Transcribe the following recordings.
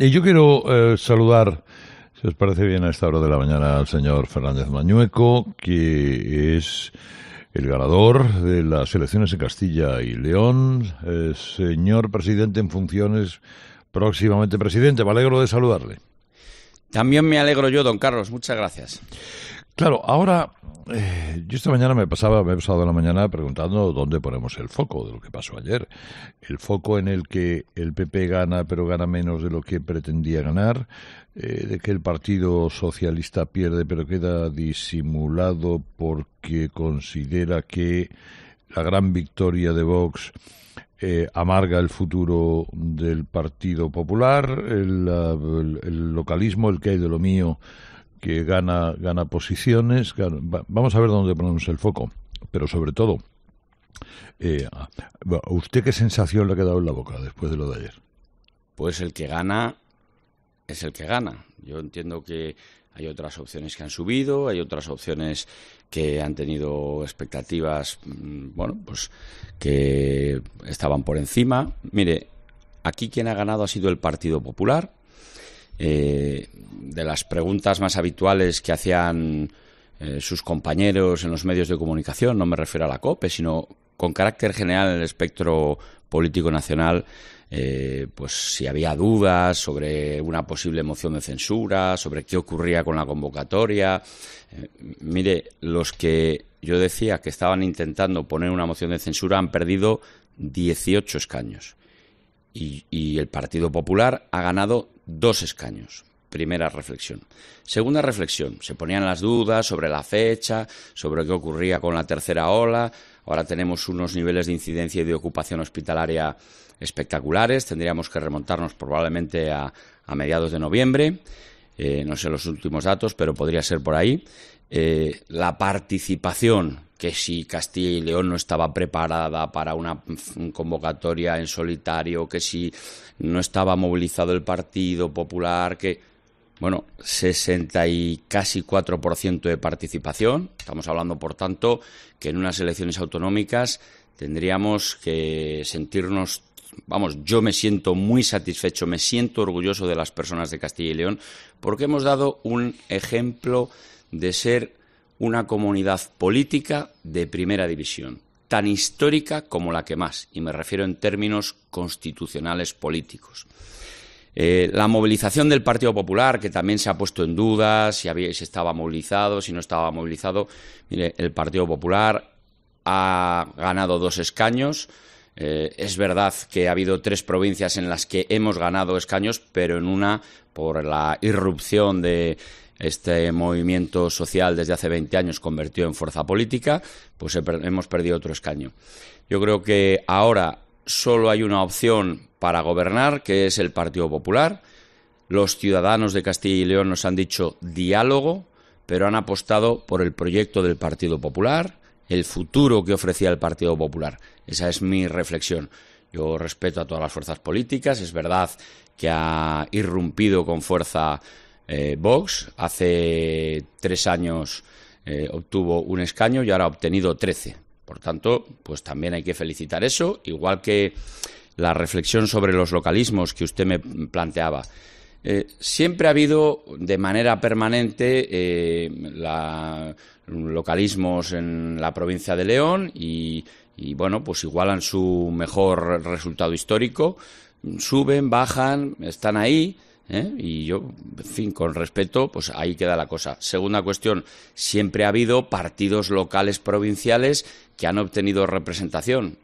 Y yo quiero saludar, si os parece bien, a esta hora de la mañana al señor Fernández Mañueco, que es el ganador de las elecciones en Castilla y León. Señor presidente en funciones, próximamente presidente, me alegro de saludarle. También me alegro yo, don Carlos, muchas gracias. Claro, ahora, yo esta mañana me he pasado la mañana preguntando dónde ponemos el foco de lo que pasó ayer. El foco en el que el PP gana, pero gana menos de lo que pretendía ganar, de que el Partido Socialista pierde, pero queda disimulado porque considera que la gran victoria de Vox amarga el futuro del Partido Popular, el localismo, el que hay de lo mío, que gana posiciones. Vamos a ver dónde ponemos el foco, pero sobre todo, ¿a usted qué sensación le ha quedado en la boca después de lo de ayer? Pues el que gana es el que gana. Yo entiendo que hay otras opciones que han subido, hay otras opciones que han tenido expectativas, bueno, pues que estaban por encima. Mire, aquí quien ha ganado ha sido el Partido Popular. De las preguntas más habituales que hacían sus compañeros en los medios de comunicación, no me refiero a la COPE, sino con carácter general en el espectro político nacional, pues si había dudas sobre una posible moción de censura, sobre qué ocurría con la convocatoria. Mire, los que yo decía que estaban intentando poner una moción de censura han perdido 18 escaños. Y el Partido Popular ha ganado 2 escaños. Primera reflexión. Segunda reflexión. Se ponían las dudas sobre la fecha, sobre qué ocurría con la tercera ola. Ahora tenemos unos niveles de incidencia y de ocupación hospitalaria espectaculares. Tendríamos que remontarnos probablemente a mediados de noviembre. No sé los últimos datos, pero podría ser por ahí. La participación, que si Castilla y León no estaba preparada para una convocatoria en solitario, que si no estaba movilizado el Partido Popular, que, bueno, 60 y casi 4% de participación. Estamos hablando, por tanto, que en unas elecciones autonómicas tendríamos que sentirnos, vamos, yo me siento muy satisfecho, me siento orgulloso de las personas de Castilla y León, porque hemos dado un ejemplo de ser una comunidad política de primera división, tan histórica como la que más, y me refiero en términos constitucionales políticos. La movilización del Partido Popular, que también se ha puesto en duda, si estaba movilizado, si no estaba movilizado. Mire, el Partido Popular ha ganado 2 escaños. Es verdad que ha habido 3 provincias en las que hemos ganado escaños, pero en una, por la irrupción de este movimiento social desde hace 20 años convertido en fuerza política, pues hemos perdido otro escaño. Yo creo que ahora solo hay una opción para gobernar, que es el Partido Popular. Los ciudadanos de Castilla y León nos han dicho diálogo, pero han apostado por el proyecto del Partido Popular, el futuro que ofrecía el Partido Popular. Esa es mi reflexión. Yo respeto a todas las fuerzas políticas. Es verdad que ha irrumpido con fuerza Vox. Hace 3 años obtuvo un escaño y ahora ha obtenido 13. Por tanto, pues también hay que felicitar eso, igual que la reflexión sobre los localismos que usted me planteaba. Siempre ha habido de manera permanente localismos en la provincia de León y bueno, pues igualan su mejor resultado histórico, suben, bajan, están ahí. Y yo, en fin, con respeto, pues ahí queda la cosa. Segunda cuestión, siempre ha habido partidos locales provinciales que han obtenido representación.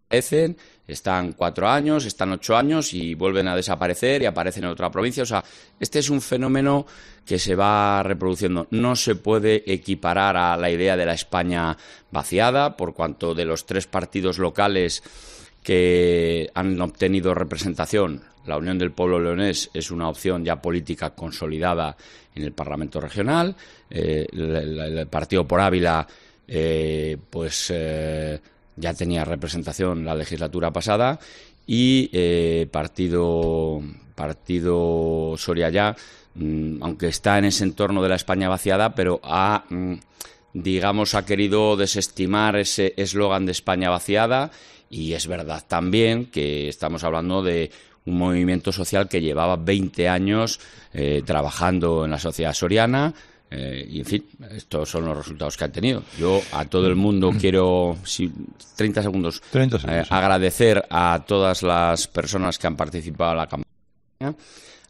Están 4 años, están 8 años y vuelven a desaparecer y aparecen en otra provincia. O sea, este es un fenómeno que se va reproduciendo. No se puede equiparar a la idea de la España vaciada, por cuanto de los 3 partidos locales que han obtenido representación, la Unión del Pueblo Leonés es una opción ya política consolidada en el Parlamento Regional. El Partido por Ávila, ya tenía representación la legislatura pasada y Partido Soria Ya, aunque está en ese entorno de la España vaciada, pero ha querido desestimar ese eslogan de España vaciada. Y es verdad también que estamos hablando de un movimiento social que llevaba 20 años trabajando en la sociedad soriana. Y en fin, estos son los resultados que han tenido. Yo a todo el mundo quiero, 30 segundos, agradecer a todas las personas que han participado en la campaña,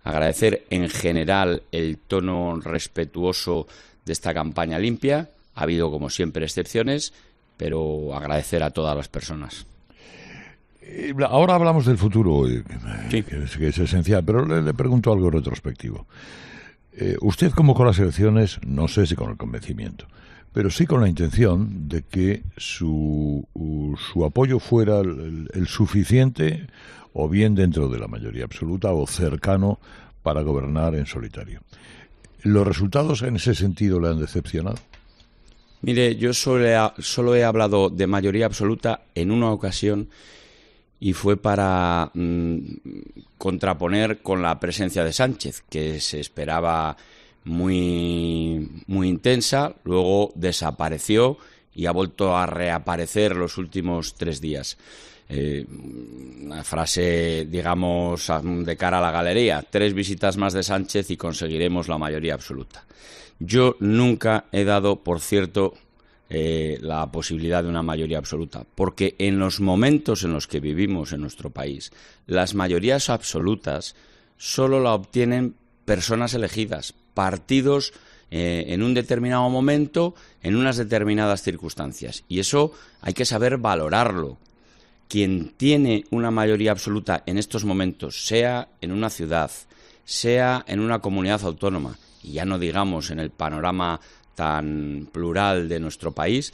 agradecer en general el tono respetuoso de esta campaña limpia. Ha habido, como siempre, excepciones, pero agradecer a todas las personas. Ahora hablamos del futuro, Sí. que es esencial, pero le pregunto algo retrospectivo. Usted convocó las elecciones, no sé si con el convencimiento, pero sí con la intención de que su apoyo fuera el suficiente, o bien dentro de la mayoría absoluta, o cercano para gobernar en solitario. ¿Los resultados en ese sentido le han decepcionado? Mire, yo solo he hablado de mayoría absoluta en una ocasión, y fue para contraponer con la presencia de Sánchez, que se esperaba muy, muy intensa, luego desapareció y ha vuelto a reaparecer los últimos 3 días. Una frase, digamos, de cara a la galería: 3 visitas más de Sánchez y conseguiremos la mayoría absoluta. Yo nunca he dado, por cierto, la posibilidad de una mayoría absoluta, porque en los momentos en los que vivimos en nuestro país, las mayorías absolutas solo la obtienen personas elegidas, partidos en un determinado momento, en unas determinadas circunstancias, y eso hay que saber valorarlo. Quien tiene una mayoría absoluta en estos momentos, sea en una ciudad, sea en una comunidad autónoma, y ya no digamos en el panorama tan plural de nuestro país,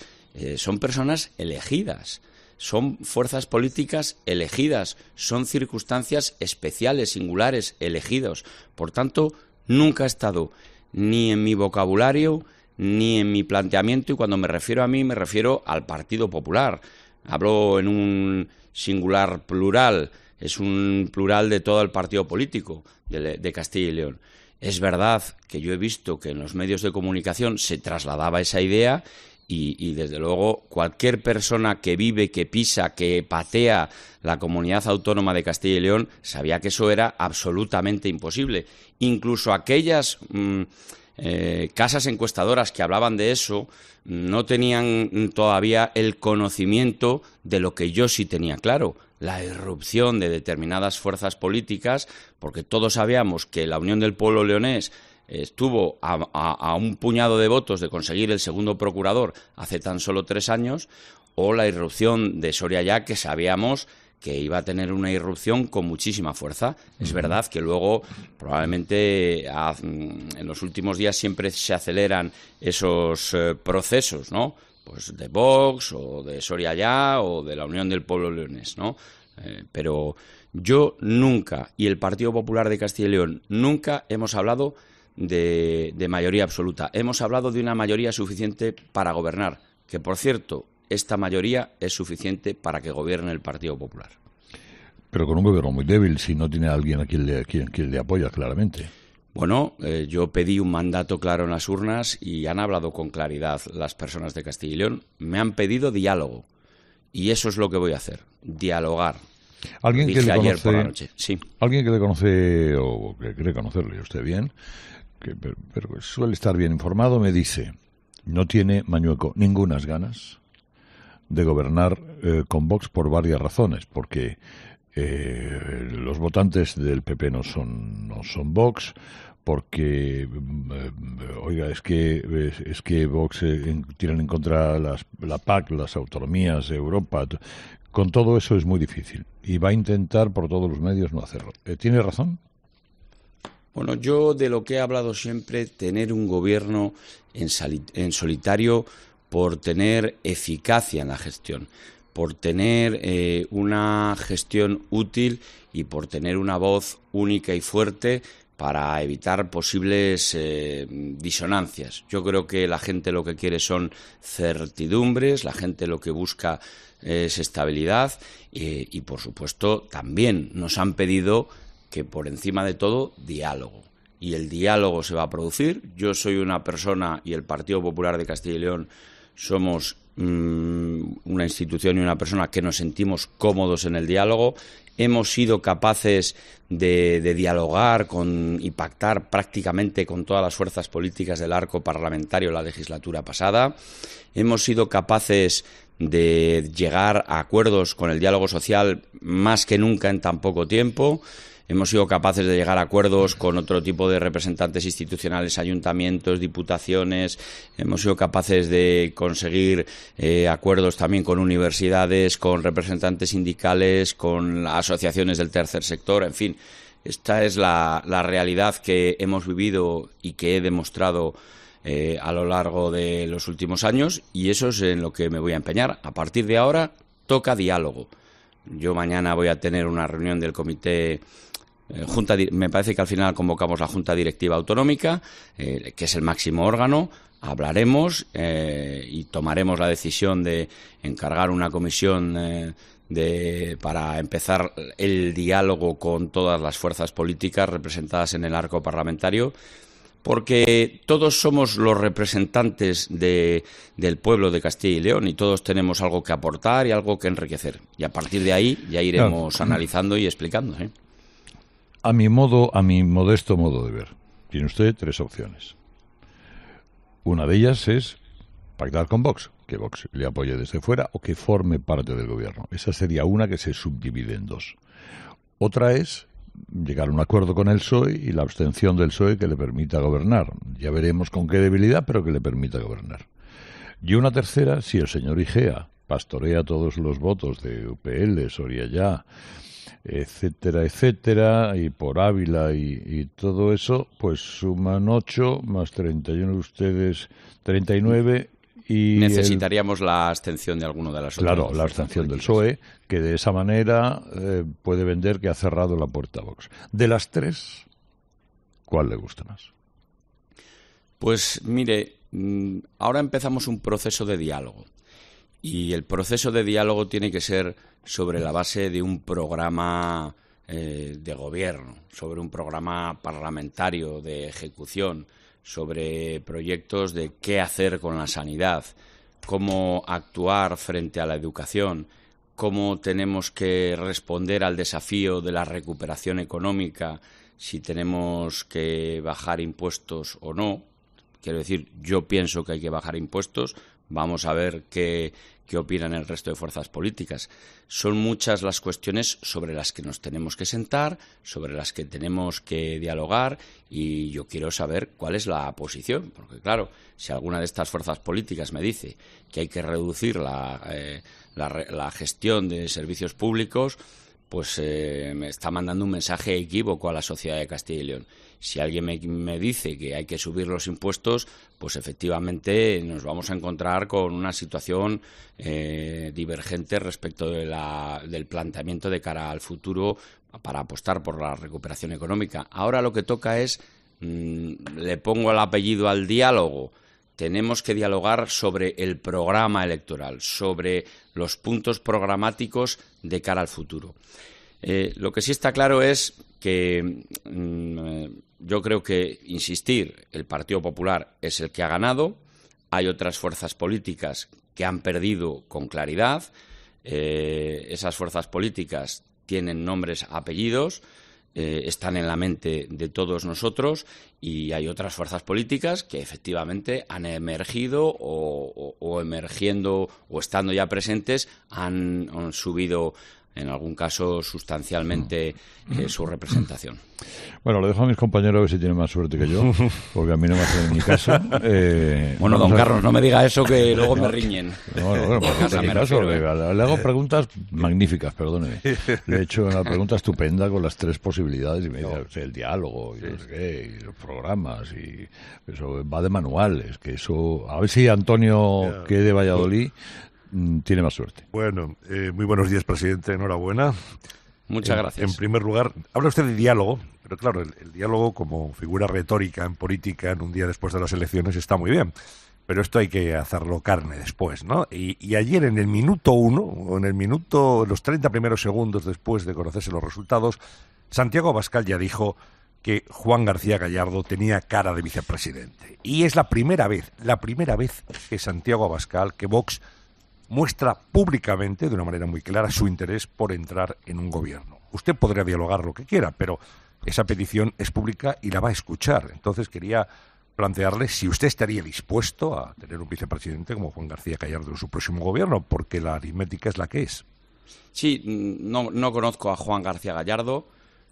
son personas elegidas, son fuerzas políticas elegidas, son circunstancias especiales, singulares, elegidos. Por tanto, nunca ha estado ni en mi vocabulario ni en mi planteamiento, y cuando me refiero a mí me refiero al Partido Popular. Hablo en un singular plural, es un plural de todo el partido político de Castilla y León. Es verdad que yo he visto que en los medios de comunicación se trasladaba esa idea y desde luego cualquier persona que vive, que pisa, que patea la comunidad autónoma de Castilla y León sabía que eso era absolutamente imposible. Incluso aquellas casas encuestadoras que hablaban de eso no tenían todavía el conocimiento de lo que yo sí tenía claro: la irrupción de determinadas fuerzas políticas, porque todos sabíamos que la Unión del Pueblo Leonés estuvo a un puñado de votos de conseguir el segundo procurador hace tan solo 3 años, o la irrupción de Soria Ya, que sabíamos que iba a tener una irrupción con muchísima fuerza. Es verdad que luego, probablemente, en los últimos días siempre se aceleran esos procesos, ¿no? Pues de Vox, o de Soria Ya, o de la Unión del Pueblo Leonés, ¿no? Pero yo nunca, y el Partido Popular de Castilla y León, nunca hemos hablado de mayoría absoluta. Hemos hablado de una mayoría suficiente para gobernar, que, por cierto, esta mayoría es suficiente para que gobierne el Partido Popular. Pero con un gobierno muy débil, si no tiene a alguien a quien le apoya claramente. Bueno, yo pedí un mandato claro en las urnas y han hablado con claridad las personas de Castilla y León. Me han pedido diálogo y eso es lo que voy a hacer: dialogar. Alguien que le conoce, ayer por la noche. Sí. Alguien que le conoce o que cree conocerle usted bien, pero suele estar bien informado, me dice: no tiene Mañueco ningunas ganas de gobernar con Vox por varias razones, porque los votantes del PP no son Vox, porque oiga, es que Vox tienen en contra la PAC, las autonomías, Europa. Con todo eso es muy difícil y va a intentar por todos los medios no hacerlo. ¿Tiene razón? Bueno, yo de lo que he hablado siempre, tener un gobierno en solitario por tener eficacia en la gestión, por tener una gestión útil y por tener una voz única y fuerte para evitar posibles disonancias. Yo creo que la gente lo que quiere son certidumbres, la gente lo que busca es estabilidad y por supuesto, también nos han pedido que por encima de todo, diálogo. Y el diálogo se va a producir. Yo soy una persona, y el Partido Popular de Castilla y León somos una institución y una persona que nos sentimos cómodos en el diálogo. hemos sido capaces de dialogar y pactar prácticamente con todas las fuerzas políticas del arco parlamentario la legislatura pasada. Hemos sido capaces de llegar a acuerdos con el diálogo social más que nunca en tan poco tiempo. Hemos sido capaces de llegar a acuerdos con otro tipo de representantes institucionales, ayuntamientos, diputaciones. Hemos sido capaces de conseguir acuerdos también con universidades, con representantes sindicales, con asociaciones del tercer sector. En fin, esta es la realidad que hemos vivido y que he demostrado a lo largo de los últimos años, y eso es en lo que me voy a empeñar. A partir de ahora toca diálogo. Yo mañana voy a tener una reunión del comité me parece que al final convocamos la Junta Directiva Autonómica, que es el máximo órgano. Hablaremos y tomaremos la decisión de encargar una comisión para empezar el diálogo con todas las fuerzas políticas representadas en el arco parlamentario, porque todos somos los representantes del pueblo de Castilla y León y todos tenemos algo que aportar y algo que enriquecer. Y a partir de ahí ya iremos analizando y explicando. A mi modesto modo de ver, tiene usted 3 opciones. Una de ellas es pactar con Vox, que Vox le apoye desde fuera o que forme parte del gobierno. Esa sería una que se subdivide en 2. Otra es llegar a un acuerdo con el PSOE y la abstención del PSOE que le permita gobernar. Ya veremos con qué debilidad, pero que le permita gobernar. Y una tercera, si el señor Igea pastorea todos los votos de UPL, Soria Ya, etcétera, etcétera, y por Ávila y todo eso, pues suman 8 más 31 ustedes, 39, y necesitaríamos la abstención de alguno de las otras. Claro, la abstención del PSOE, que de esa manera puede vender que ha cerrado la puerta a Vox. De las 3, ¿cuál le gusta más? Pues mire, ahora empezamos un proceso de diálogo. Y el proceso de diálogo tiene que ser sobre la base de un programa de gobierno, sobre un programa parlamentario de ejecución, sobre proyectos de qué hacer con la sanidad, cómo actuar frente a la educación, cómo tenemos que responder al desafío de la recuperación económica, si tenemos que bajar impuestos o no. Quiero decir, yo pienso que hay que bajar impuestos. Vamos a ver qué opinan el resto de fuerzas políticas. Son muchas las cuestiones sobre las que nos tenemos que sentar, sobre las que tenemos que dialogar, y yo quiero saber cuál es la posición, porque claro, si alguna de estas fuerzas políticas me dice que hay que reducir la gestión de servicios públicos, pues me está mandando un mensaje equívoco a la sociedad de Castilla y León. Si alguien me dice que hay que subir los impuestos, pues efectivamente nos vamos a encontrar con una situación divergente respecto del planteamiento de cara al futuro para apostar por la recuperación económica. Ahora lo que toca es, le pongo el apellido al diálogo. Tenemos que dialogar sobre el programa electoral, sobre los puntos programáticos de cara al futuro. Lo que sí está claro es que yo creo que, insistir, el Partido Popular es el que ha ganado. Hay otras fuerzas políticas que han perdido con claridad. Esas fuerzas políticas tienen nombres, apellidos, están en la mente de todos nosotros, y hay otras fuerzas políticas que efectivamente han emergido o emergiendo o estando ya presentes han subido en algún caso sustancialmente su representación. Bueno, lo dejo a mis compañeros a ver si tienen más suerte que yo, porque a mí no me hacen ni caso. Bueno, don Carlos, no me diga eso que luego me riñen. Bueno, le hago preguntas magníficas, perdóneme. Le he hecho una pregunta estupenda con las 3 posibilidades y me dice el diálogo, y no sé qué, y los programas, y eso va de manuales, que eso... A ver si Antonio, que es de Valladolid, tiene más suerte. Bueno, muy buenos días, presidente. Enhorabuena. Muchas gracias. En primer lugar, habla usted de diálogo, pero claro, el diálogo como figura retórica en política en un día después de las elecciones está muy bien, pero esto hay que hacerlo carne después, ¿no? Y ayer en el minuto 1, o en los 30 primeros segundos después de conocerse los resultados, Santiago Abascal ya dijo que Juan García Gallardo tenía cara de vicepresidente. Y es la primera vez que Santiago Abascal, que Vox muestra públicamente, de una manera muy clara, su interés por entrar en un gobierno. usted podría dialogar lo que quiera, pero esa petición es pública y la va a escuchar. Entonces quería plantearle si usted estaría dispuesto a tener un vicepresidente como Juan García Gallardo en su próximo gobierno, porque la aritmética es la que es. Sí, no conozco a Juan García Gallardo,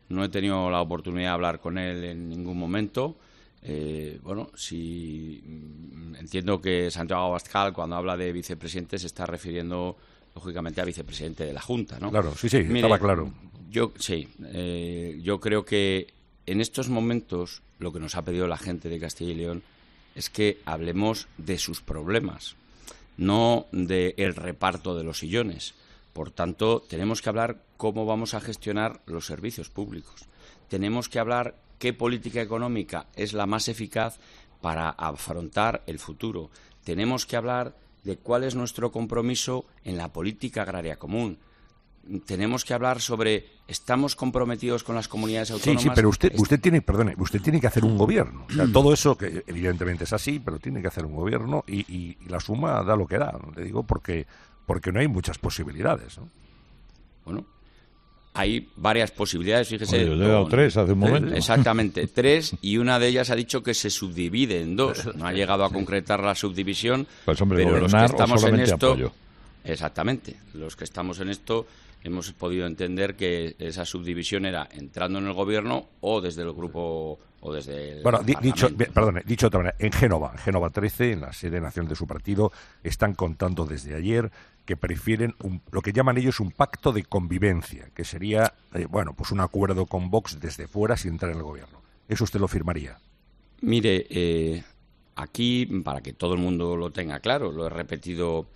no he tenido la oportunidad de hablar con él en ningún momento. Sí, entiendo que Santiago Abascal, cuando habla de vicepresidente, se está refiriendo lógicamente a vicepresidente de la Junta, ¿no? Claro, sí, estaba claro. Yo creo que en estos momentos lo que nos ha pedido la gente de Castilla y León es que hablemos de sus problemas, no del reparto de los sillones. Por tanto, tenemos que hablar cómo vamos a gestionar los servicios públicos. Tenemos que hablar qué política económica es la más eficaz para afrontar el futuro. Tenemos que hablar de cuál es nuestro compromiso en la política agraria común. Tenemos que hablar sobre, ¿estamos comprometidos con las comunidades autónomas? Sí, pero usted tiene que hacer un gobierno. O sea, todo eso, que evidentemente es así, pero tiene que hacer un gobierno y la suma da lo que da. Le digo porque no hay muchas posibilidades, ¿no? Bueno, hay varias posibilidades, fíjese. Yo le he dado 3 hace un momento. Exactamente, 3, y una de ellas ha dicho que se subdivide en 2. No ha llegado a concretar la subdivisión, pues, hombre, pero los que estamos en esto... Apoyo. Exactamente, los que estamos en esto hemos podido entender que esa subdivisión era entrando en el gobierno o desde el grupo o desde el dicho de otra manera, en Génova 13, en la sede nacional de su partido, están contando desde ayer que prefieren lo que llaman ellos un pacto de convivencia, que sería un acuerdo con Vox desde fuera sin entrar en el gobierno. ¿Eso usted lo firmaría? Mire, aquí, para que todo el mundo lo tenga claro, lo he repetido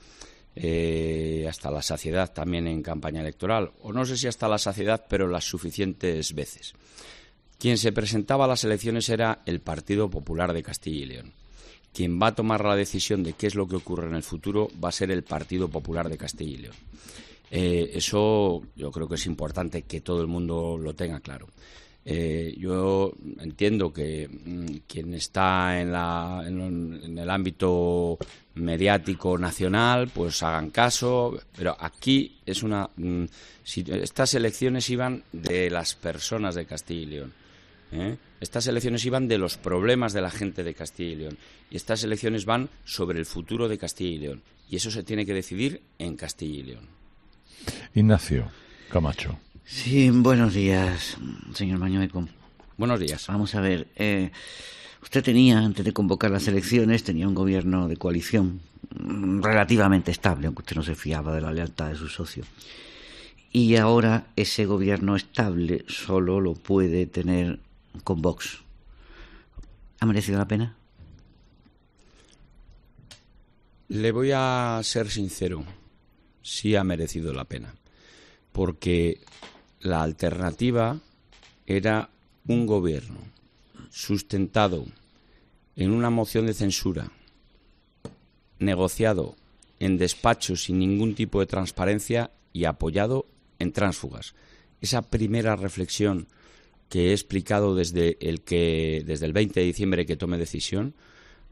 hasta la saciedad también en campaña electoral, o no sé si hasta la saciedad, pero las suficientes veces. Quien se presentaba a las elecciones era el Partido Popular de Castilla y León. Quien va a tomar la decisión de qué es lo que ocurre en el futuro va a ser el Partido Popular de Castilla y León. Eso yo creo que es importante que todo el mundo lo tenga claro. Yo entiendo que quien está en el ámbito mediático nacional, pues hagan caso, pero aquí es estas elecciones iban de las personas de Castilla y León. Estas elecciones iban de los problemas de la gente de Castilla y León, y estas elecciones van sobre el futuro de Castilla y León, y eso se tiene que decidir en Castilla y León. Ignacio Camacho. Sí, buenos días, señor Mañueco. Buenos días. Vamos a ver, usted tenía, antes de convocar las elecciones, tenía un gobierno de coalición relativamente estable, aunque usted no se fiaba de la lealtad de su socio. Y ahora ese gobierno estable solo lo puede tener con Vox. ¿Ha merecido la pena? Le voy a ser sincero, sí ha merecido la pena, porque la alternativa era un gobierno sustentado en una moción de censura, negociado en despachos sin ningún tipo de transparencia y apoyado en tránsfugas. Esa primera reflexión que he explicado desde el 20 de diciembre que tomé decisión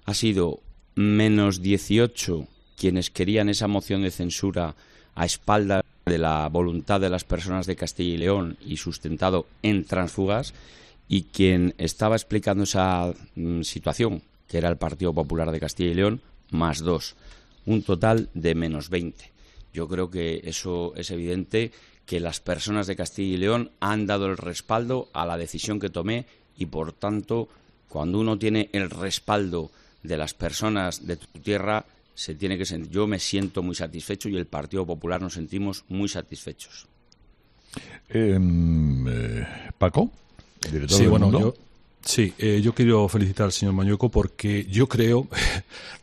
ha sido menos 18 quienes querían esa moción de censura a espaldas de la voluntad de las personas de Castilla y León y sustentado en tránsfugas, y quien estaba explicando esa situación, que era el Partido Popular de Castilla y León, más 2, un total de menos 20. Yo creo que eso es evidente, que las personas de Castilla y León han dado el respaldo a la decisión que tomé, y por tanto, cuando uno tiene el respaldo de las personas de tu tierra, yo me siento muy satisfecho, y el Partido Popular nos sentimos muy satisfechos. Paco, director sí, del bueno, Mundo. Yo quiero felicitar al señor Mañueco porque yo creo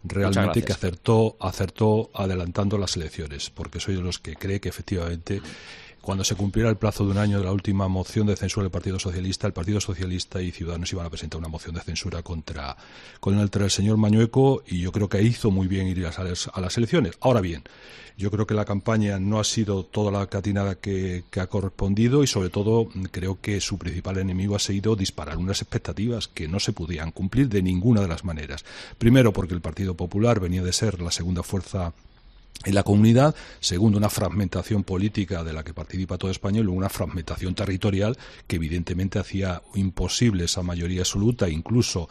realmente que acertó adelantando las elecciones, porque soy de los que cree que efectivamente cuando se cumpliera el plazo de un año de la última moción de censura del Partido Socialista, el Partido Socialista y Ciudadanos iban a presentar una moción de censura contra el señor Mañueco, y yo creo que hizo muy bien ir a las elecciones. Ahora bien, yo creo que la campaña no ha sido toda la catinada que ha correspondido, y sobre todo creo que su principal enemigo ha sido disparar unas expectativas que no se podían cumplir de ninguna de las maneras. Primero, porque el Partido Popular venía de ser la segunda fuerza en la comunidad, segundo, una fragmentación política de la que participa toda España y luego una fragmentación territorial que evidentemente hacía imposible esa mayoría absoluta, incluso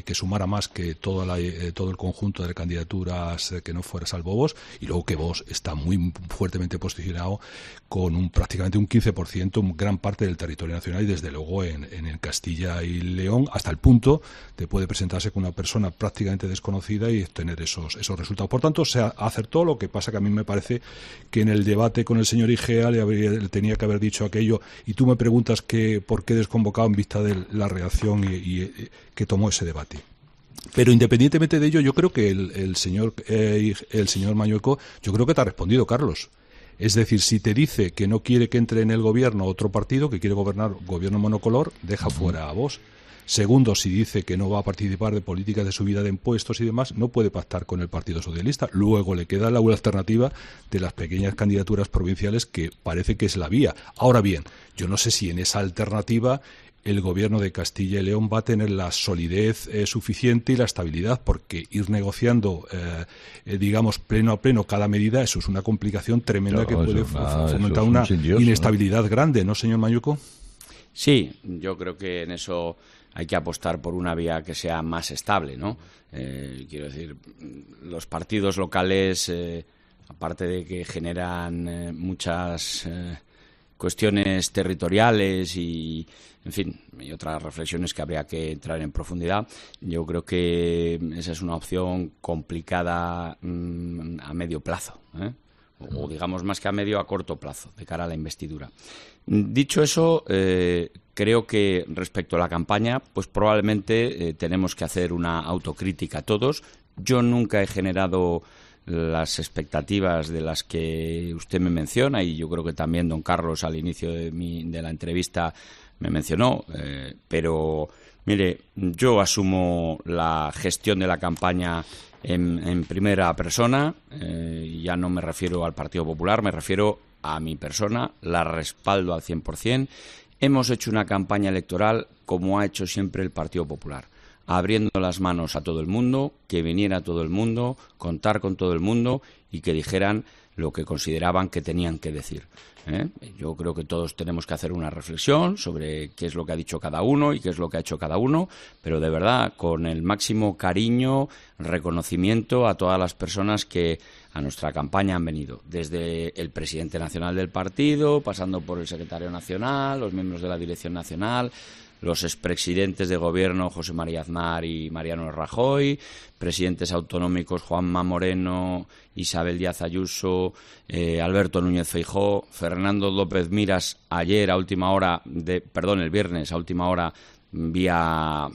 que sumara más que todo el conjunto de candidaturas que no fuera salvo Vox, y luego que Vox está muy fuertemente posicionado con prácticamente un 15%, gran parte del territorio nacional y desde luego en Castilla y León, hasta el punto de puede presentarse con una persona prácticamente desconocida y obtener esos resultados. Por tanto, se acertó. Lo que pasa que a mí me parece que en el debate con el señor Igea le tenía que haber dicho aquello, y tú me preguntas por qué desconvocado en vista de la reacción y que tomó ese debate. Pero independientemente de ello, yo creo que el señor Mañueco, yo creo que te ha respondido, Carlos. Es decir, si te dice que no quiere que entre en el gobierno otro partido, que quiere gobernar gobierno monocolor, deja fuera a Vox. Segundo, si dice que no va a participar de políticas de subida de impuestos y demás, no puede pactar con el Partido Socialista. Luego le queda la alternativa de las pequeñas candidaturas provinciales, que parece que es la vía. Ahora bien, yo no sé si en esa alternativa el gobierno de Castilla y León va a tener la solidez suficiente y la estabilidad, porque ir negociando, digamos, pleno a pleno cada medida, eso es una complicación tremenda, que puede fomentar una inestabilidad grande, ¿no, señor Mañueco? Sí, yo creo que en eso hay que apostar por una vía que sea más estable, ¿no? Quiero decir, los partidos locales, aparte de que generan muchas cuestiones territoriales y, en fin, y otras reflexiones que habría que entrar en profundidad, yo creo que esa es una opción complicada a medio plazo, o digamos más que a medio, a corto plazo, de cara a la investidura. Dicho eso, creo que respecto a la campaña, pues probablemente tenemos que hacer una autocrítica todos. Yo nunca he generado las expectativas de las que usted me menciona, y yo creo que también don Carlos al inicio de la entrevista me mencionó, pero mire, yo asumo la gestión de la campaña en primera persona, ya no me refiero al Partido Popular, me refiero a mi persona, la respaldo al 100%. Hemos hecho una campaña electoral como ha hecho siempre el Partido Popular, abriendo las manos a todo el mundo, que viniera todo el mundo, contar con todo el mundo y que dijeran lo que consideraban que tenían que decir. Yo creo que todos tenemos que hacer una reflexión sobre qué es lo que ha dicho cada uno y qué es lo que ha hecho cada uno, pero de verdad con el máximo cariño, reconocimiento a todas las personas que a nuestra campaña han venido, desde el presidente nacional del partido, pasando por el secretario nacional, los miembros de la dirección nacional, los expresidentes de gobierno José María Aznar y Mariano Rajoy, presidentes autonómicos Juanma Moreno, Isabel Díaz Ayuso, Alberto Núñez Feijóo, Fernando López Miras ayer a última hora, el viernes a última hora vía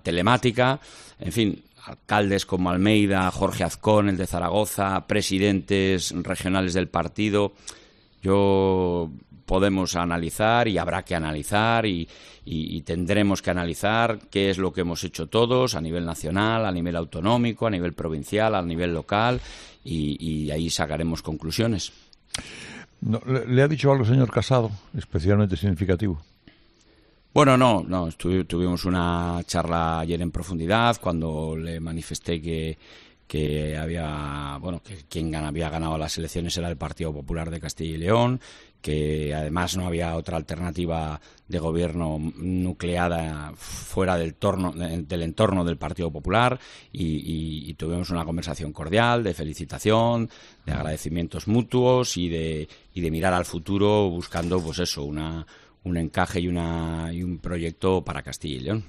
telemática, en fin, alcaldes como Almeida, Jorge Azcón, el de Zaragoza, presidentes regionales del partido. Podemos analizar y habrá que analizar y tendremos que analizar qué es lo que hemos hecho todos a nivel nacional, a nivel autonómico, a nivel provincial, a nivel local y ahí sacaremos conclusiones. No, ¿le ha dicho algo el señor Casado especialmente significativo? Bueno, no, tuvimos una charla ayer en profundidad cuando le manifesté que quien había ganado las elecciones era el Partido Popular de Castilla y León, que además no había otra alternativa de gobierno nucleada fuera del entorno del Partido Popular y tuvimos una conversación cordial de felicitación, de agradecimientos mutuos y de mirar al futuro buscando pues eso, un encaje y un proyecto para Castilla y León.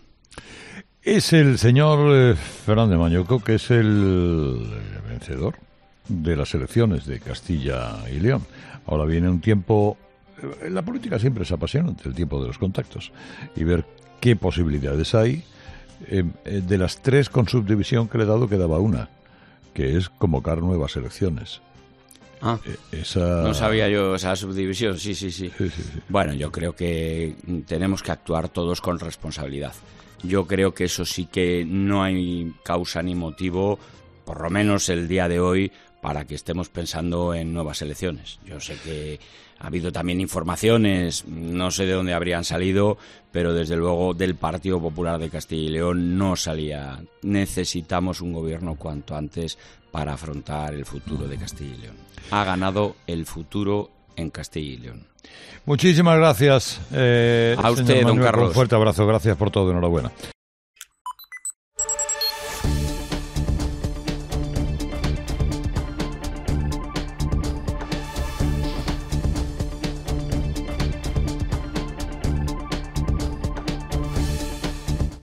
Es el señor Fernández Mañueco, que es el vencedor de las elecciones de Castilla y León. Ahora viene un tiempo... En la política siempre es apasionante el tiempo de los contactos y ver qué posibilidades hay. De las tres con subdivisión que le he dado quedaba una, que es convocar nuevas elecciones. No sabía yo esa subdivisión, sí. Bueno, yo creo que tenemos que actuar todos con responsabilidad. Yo creo que eso sí que no hay causa ni motivo por lo menos el día de hoy, para que estemos pensando en nuevas elecciones. Yo sé que ha habido también informaciones, no sé de dónde habrían salido, pero desde luego del Partido Popular de Castilla y León no salía. Necesitamos un gobierno cuanto antes para afrontar el futuro de Castilla y León. Ha ganado el futuro en Castilla y León. Muchísimas gracias. A usted, don Carlos. Un fuerte abrazo, gracias por todo, enhorabuena.